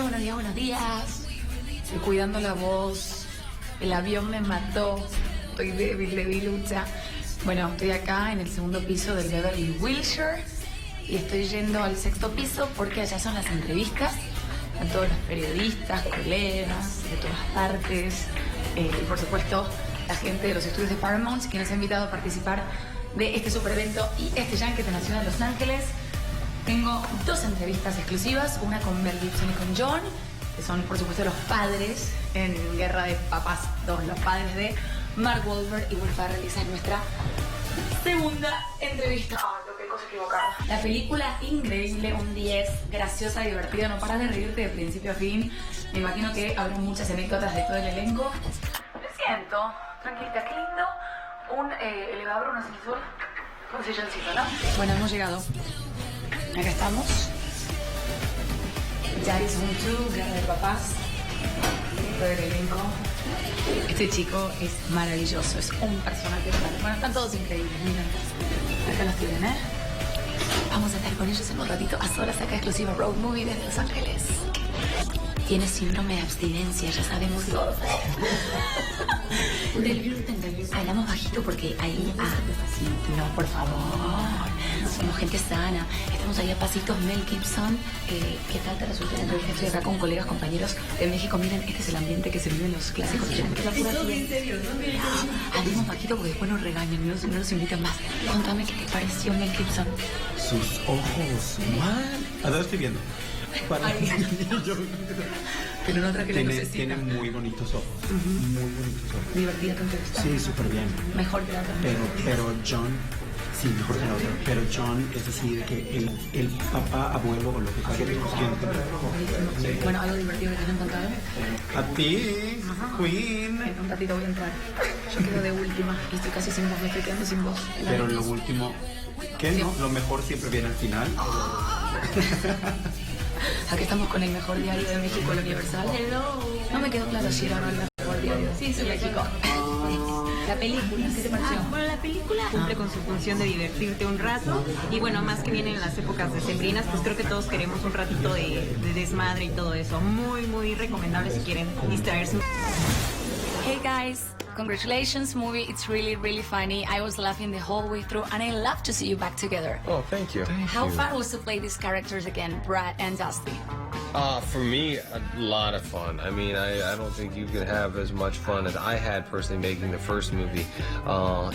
buenos días, buenos días. Estoy cuidando la voz. El avión me mató. Estoy debilucha. Bueno, estoy acá en el segundo piso del Beverly Wilshire y estoy yendo al sexto piso porque allá son las entrevistas a todos los periodistas, colegas de todas partes y por supuesto la gente de los estudios de Paramount que nos ha invitado a participar de este super evento y este Yankee Nacional de Los Ángeles. Tengo dos entrevistas exclusivas, una con Mel Gibson y con John, que son por supuesto los padres en Guerra de Papás 2, los padres de Mark Wahlberg y Will Ferrell. Esa es nuestra segunda entrevista. Qué cosa equivocada. La película increíble, un 10, graciosa, divertida, no paras de reírte de principio a fin. Me imagino que habrá muchas anécdotas de todo el elenco. Me siento tranquilita, qué lindo. Un elevador, un ascensor, un silloncito, ¿no? Bueno, hemos llegado. Acá estamos. Daddy's Home 2, Guerra de Papás. Todo el elenco. Este chico es maravilloso, es un personaje. Bueno, están todos increíbles, miren. Acá los tienen, ¿eh? Vamos a estar con ellos en un ratito a solas acá, exclusiva Road Movie desde Los Ángeles. Tiene síndrome de abstinencia, ya sabemos todos. Del gluten. Hablamos bajito porque ahí... no, por favor. Somos gente sana. Estamos ahí a pasitos. Mel Gibson. ¿Qué tal te resulta la entrevista? Estoy acá con colegas, compañeros de México. Miren, este es el ambiente que se vive en los clásicos. Hablamos bajito porque después nos regañan, no nos invitan más. Contame qué te pareció Mel Gibson. Sus ojos. ¿A dónde estoy viendo? Pero no traje la lucecita. Tiene muy bonitos ojos. Muy bonitos ojos. Divertida tu entrevista. Sí, súper bien. Mejor que la otra. Pero John, sí, mejor que la otra. Pero John, es decir, que el papá, abuelo o lo que sea. Bueno, algo divertido que te han contado. A ti, Queen. En un ratito voy a entrar. Yo quedo de última y estoy casi sin voz, me estoy quedando sin voz. Pero lo último, ¿qué no? Lo mejor siempre viene al final. Aquí estamos con el mejor diario de México, el Universal. No me quedó claro si era el mejor diario de México. La película, ¿qué te pareció? Bueno, la película cumple con su función de divertirte un rato y bueno, más que vienen las épocas decembrinas, pues creo que todos queremos un ratito de desmadre y todo eso. Muy, muy recomendable si quieren distraerse. Hey guys, congratulations movie. It's really, really funny. I was laughing the whole way through and I love to see you back together. Oh, thank you. How fun was to play these characters again, Brad and Dusty? For me, a lot of fun. I mean, I don't think you could have as much fun as I had personally making the first movie.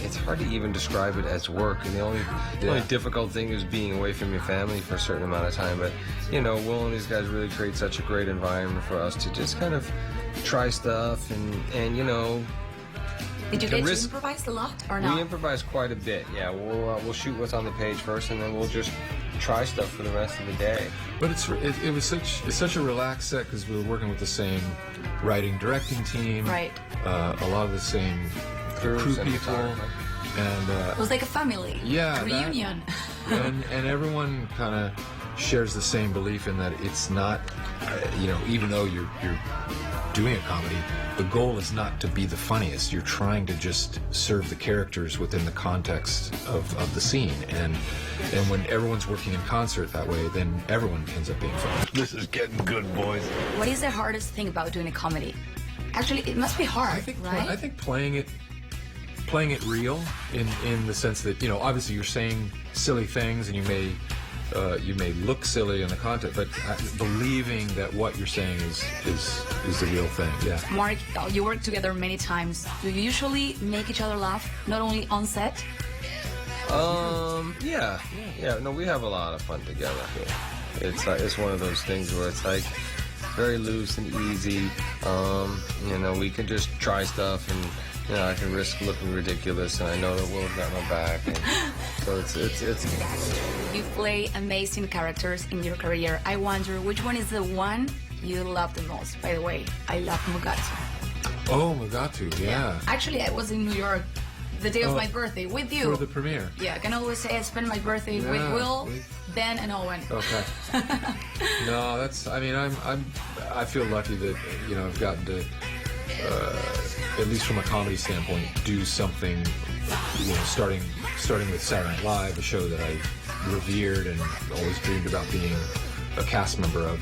It's hard to even describe it as work. And the only difficult thing is being away from your family for a certain amount of time. But, you know, Will and these guys really create such a great environment for us to just kind of try stuff and you know... Did you get to improvise a lot or not? We improvise quite a bit, yeah. We'll shoot what's on the page first, and then we'll just try stuff for the rest of the day. But it was such a relaxed set because we were working with the same writing directing team, right? A lot of the same crew people, and it was like a family, reunion. and everyone kind of shares the same belief in that it's not, you know, even though you're doing a comedy, the goal is not to be the funniest. You're trying to just serve the characters within the context of the scene. And when everyone's working in concert that way, then everyone ends up being funny. This is getting good, boys. What is the hardest thing about doing a comedy? Actually, it must be hard, right? I think playing it real in the sense that, you know, obviously you're saying silly things and you may look silly in the content, but believing that what you're saying is the real thing. Yeah. Mark, you work together many times. Do you usually make each other laugh, not only on set? Yeah. No, we have a lot of fun together. Yeah. It's one of those things where it's like very loose and easy. You know, we can just try stuff and. You know, I can risk looking ridiculous, and I know that Will's got my back. And so it's. You play amazing characters in your career. I wonder which one is the one you love the most. By the way, I love Mugatu. Oh, Mugatu, yeah. Actually, I was in New York the day of my birthday with you. For the premiere. Yeah, I can always say I spent my birthday with Will, Ben, and Owen. Okay. No, that's. I mean, I feel lucky that you know I've gotten to. At least from a comedy standpoint, do something, you know, starting with Saturday Night Live, a show that I revered and always dreamed about being a cast member of,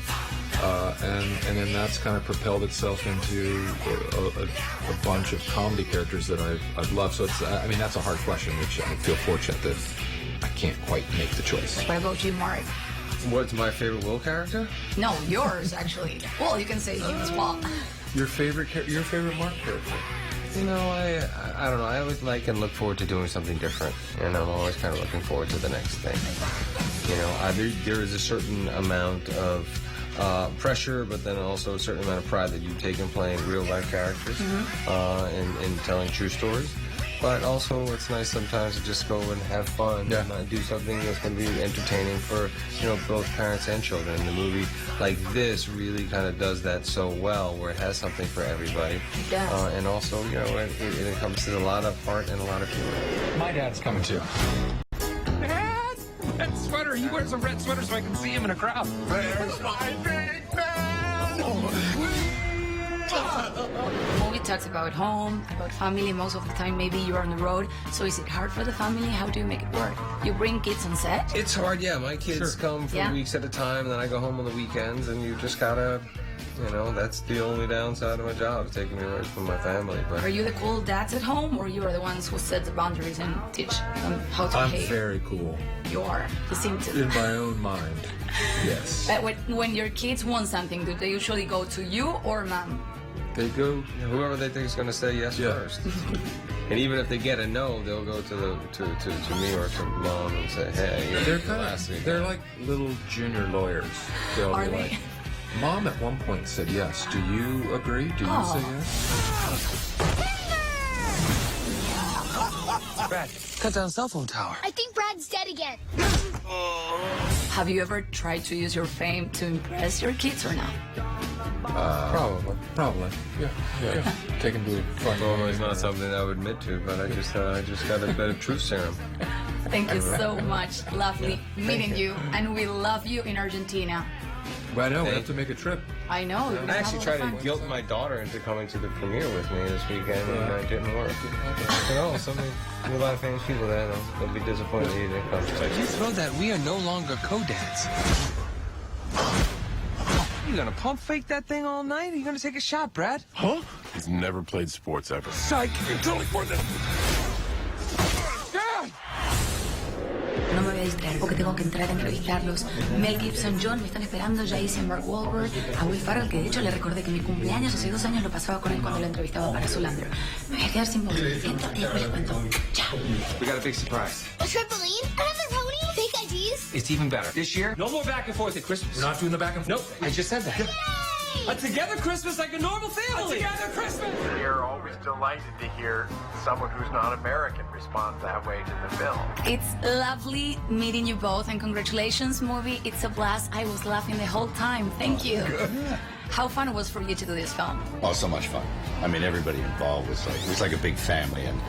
and then that's kind of propelled itself into a bunch of comedy characters that I've loved. So it's, I mean, that's a hard question, which I feel fortunate that I can't quite make the choice. What about you, Mark? What's my favorite Will character? No, yours actually. Well, you can say you as well. Your favorite Mark character? You know, I don't know. I always like and look forward to doing something different, and I'm always kind of looking forward to the next thing. You know, there is a certain amount of pressure, but then also a certain amount of pride that you take in playing real life characters and telling true stories. But also, it's nice sometimes to just go and have fun and do something that's going to be entertaining for, you know, both parents and children. And the movie like this really kind of does that so well, where it has something for everybody. It does. And also, you know, it encompasses a lot of heart and a lot of humor. My dad's coming too. Dad! That sweater, he wears a red sweater so I can see him in a crowd. There's my big man! The movie talks about home, about family. Most of the time, maybe you're on the road. So is it hard for the family? How do you make it work? You bring kids on set? It's hard, yeah. My kids come for weeks at a time, and then I go home on the weekends, and you just gotta, you know, that's the only downside of my job, taking me away from my family. But Are you the cool dads at home, or you are the ones who set the boundaries and teach them how to I'm behave? very cool. You are. You seem to. In my own mind, yes. But when your kids want something, do they usually go to you or mom? they go, whoever they think is going to say yes first. And even if they get a no, they'll go to me or to mom and say, hey, They're like little junior lawyers. They'll Are be they? like, Mom at one point said yes. Do you agree? Do you say yes? Brad, cut down cell phone tower. I think Brad's dead again. Have you ever tried to use your fame to impress your kids or not? Probably. Yeah. Take them to a fun. Well, it's not something I would admit to, but I just got a bit of truth serum. Thank you so much. Lovely meeting you. And we love you in Argentina. Well, I know. We have to make a trip. I know. I actually tried to guilt my daughter into coming to the premiere with me this weekend, and it didn't work. I said, there's a lot of famous people there. They'll be disappointed you didn't come. You throw that, we are no longer co-dads. You gonna pump fake that thing all night? Are you gonna take a shot, Brad? Huh? He's never played sports ever. Psych! You're totally for this. Dad! No me voy a distraer porque tengo que entrar a entrevistarlos. Mel Gibson, John, me están esperando. Ya hice Mark Wahlberg, a Will Ferrell, que de hecho le recordé que mi cumpleaños hace 2 años lo pasaba con él cuando lo entrevistaba para Zoolander. Me voy a quedar sin voz. Entro y después les cuento. Chao. We got a big surprise. A trampoline? Another pony? Fake IDs? It's even better. This year, no more back and forth at Christmas. We're not doing the back and forth? Nope, I just said that. A together Christmas like a normal family. A together Christmas. We are always delighted to hear someone who's not American respond that way to the film. It's lovely meeting you both, and congratulations, movie. It's a blast. I was laughing the whole time. Thank you. How fun it was for you to do this film. Oh, so much fun. I mean, everybody involved was like a big family, and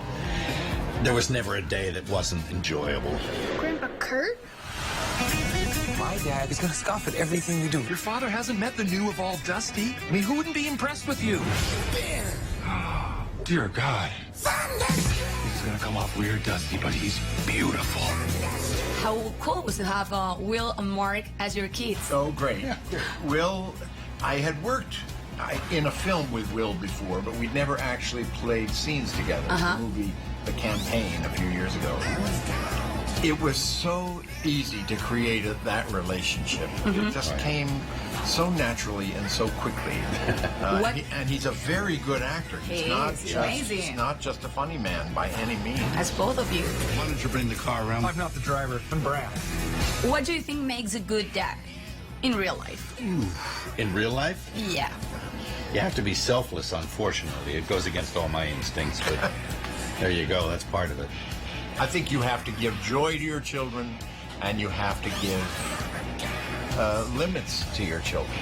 there was never a day that wasn't enjoyable. Grandpa Kurt? My dad is gonna scoff at everything we do. Your father hasn't met the new of all Dusty. I mean, who wouldn't be impressed with you? Dear God. He's gonna come off weird, Dusty, but he's beautiful. How cool it was to have Will and Mark as your kids. Oh, great. Will, I had worked in a film with Will before, but we'd never actually played scenes together. The movie, The Campaign, a few years ago. It was so easy to create that relationship. It just came so naturally and so quickly. And he's a very good actor. He's not just a funny man by any means. As both of you. Why don't you bring the car around? I'm not the driver. I'm Brad. What do you think makes a good dad in real life? In real life, Yeah. you have to be selfless, unfortunately. It goes against all my instincts, but there you go. That's part of it. I think you have to give joy to your children, and you have to give limits to your children.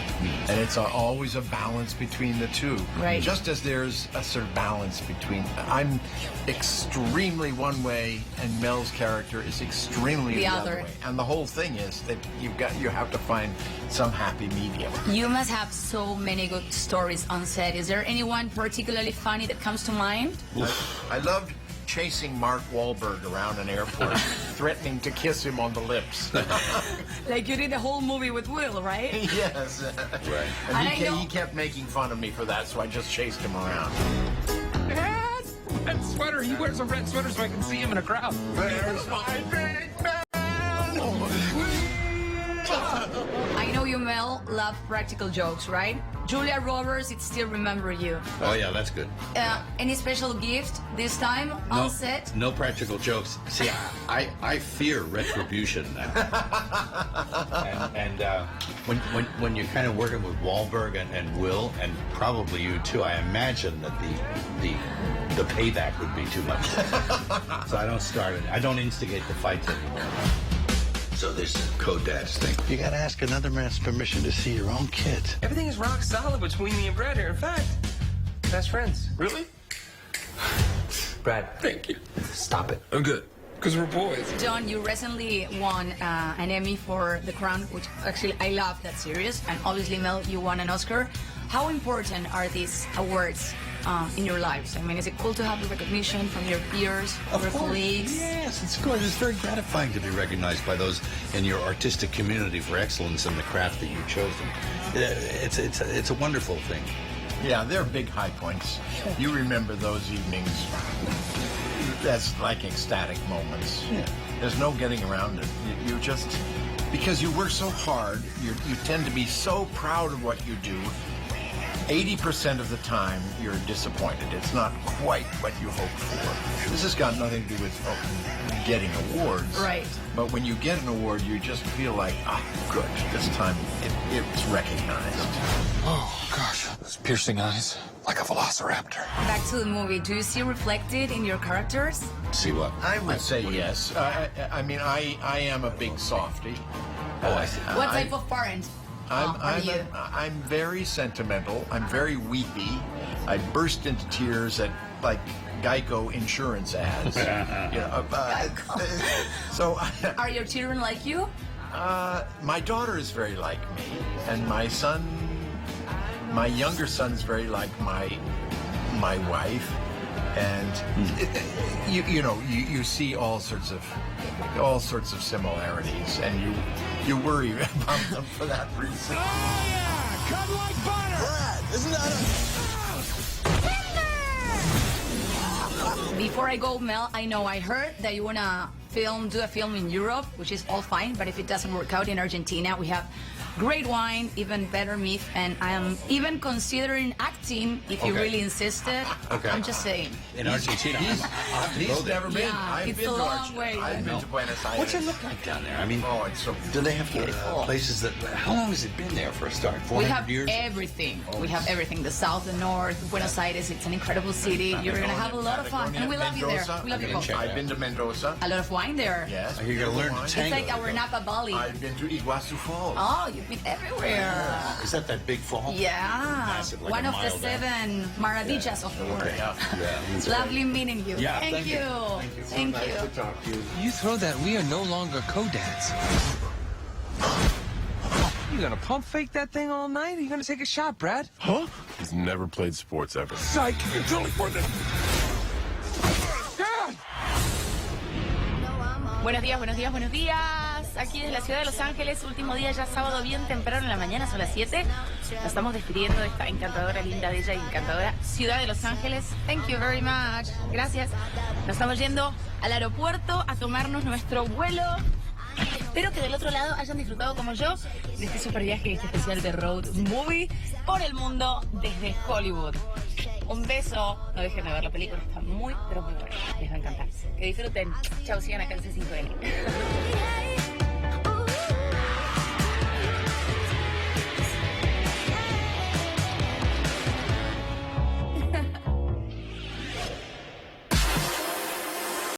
And it's always a balance between the two. Right. Just as there's a sort of balance between, I'm extremely one way, and Mel's character is extremely the other way. And the whole thing is that you have to find some happy medium. You must have so many good stories on set. Is there anyone particularly funny that comes to mind? I loved chasing Mark Wahlberg around an airport, threatening to kiss him on the lips. Like you did the whole movie with Will, right? Yes. Right. And he kept making fun of me for that, so I just chased him around. Dad, that sweater. He wears a red sweater so I can see him in a crowd. There's my big man. I know you, Mel, love practical jokes, right? Julia Roberts, it still remember you. Oh yeah, that's good. Any special gift this time on set? No practical jokes. See, I fear retribution now. and when you're kind of working with Wahlberg and Will, and probably you too, I imagine that the payback would be too much. So I don't start it. I don't instigate the fights anymore. So this co-dads thing. You gotta ask another man's permission to see your own kids. Everything is rock solid between me and Brad here. In fact, best friends. Really? Brad, thank you. Stop it. I'm good. Because we're boys. John, you recently won an Emmy for The Crown, which actually I love that series. And obviously, Mel, you won an Oscar. How important are these awards in your lives? I mean, is it cool to have the recognition from your peers, your colleagues? Yes, it's good. It's very gratifying to be recognized by those in your artistic community for excellence in the craft that you've chosen. It's a wonderful thing. Yeah, they're big high points. You remember those evenings. That's like ecstatic moments. Yeah. There's no getting around it. You just, because you work so hard, you tend to be so proud of what you do. 80% of the time, you're disappointed. It's not quite what you hoped for. This has got nothing to do with getting awards. Right. But when you get an award, you just feel like, good, this time it's recognized. Oh, gosh. Those piercing eyes. Like a velociraptor. Back to the movie. Do you see reflected in your characters? See what? I would say yes. I mean, I am a big softie. Oh, I see. What type of parent? I'm very sentimental. I'm very weepy. I burst into tears at like Geico insurance ads. So, are your children like you? my daughter is very like me, and my younger son's very like my wife, and you see all sorts of similarities, and you worry about them for that reason. Oh, yeah! Cut like butter! Brad, isn't that Before I go, Mel, I heard that you want to do a film in Europe, which is all fine, but if it doesn't work out in Argentina, we have great wine, even better meat, and I am even considering acting if you really insisted. Okay. I'm just saying. In Argentina, He's never been. Yeah, I've it's been a to long Argentina. way. I've been to Buenos Aires. what's it look like down there? I mean, It's so do they have places that? How long has it been there for a start? 400 We have years? everything. We have everything. The south, the north, Buenos Aires. It's an incredible city. You're going to have a lot of fun. And we love you there. We love you both. I've been to Mendoza. A lot of wine there. Yes. You're going to learn to It's tango. like our Napa Valley. I've been to Iguazu Falls. Oh, you've been everywhere. Is that big fall? Yeah. Massive, like One a of the mile down. 7 maravillas of the world. Yeah. Lovely meeting you. Yeah, Thank you. Thank you. To talk to you. You throw that, we are no longer co-dads. You gonna pump fake that thing all night? Or you gonna take a shot, Brad? Huh? He's never played sports ever. Psych! You're totally for this. Buenos días, buenos días, buenos días. Aquí desde la ciudad de Los Ángeles, último día ya sábado bien temprano en la mañana, son las 7. Nos estamos despidiendo de esta encantadora, linda, bella y encantadora ciudad de Los Ángeles. Thank you very much. Gracias. Nos estamos yendo al aeropuerto a tomarnos nuestro vuelo. Espero que del otro lado hayan disfrutado como yo de este super viaje, este especial de Road Movie por el mundo desde Hollywood. Un beso, no dejen de ver la película, está muy, pero muy buena, les va a encantar. Que disfruten. Chau, sigan acá en C5N.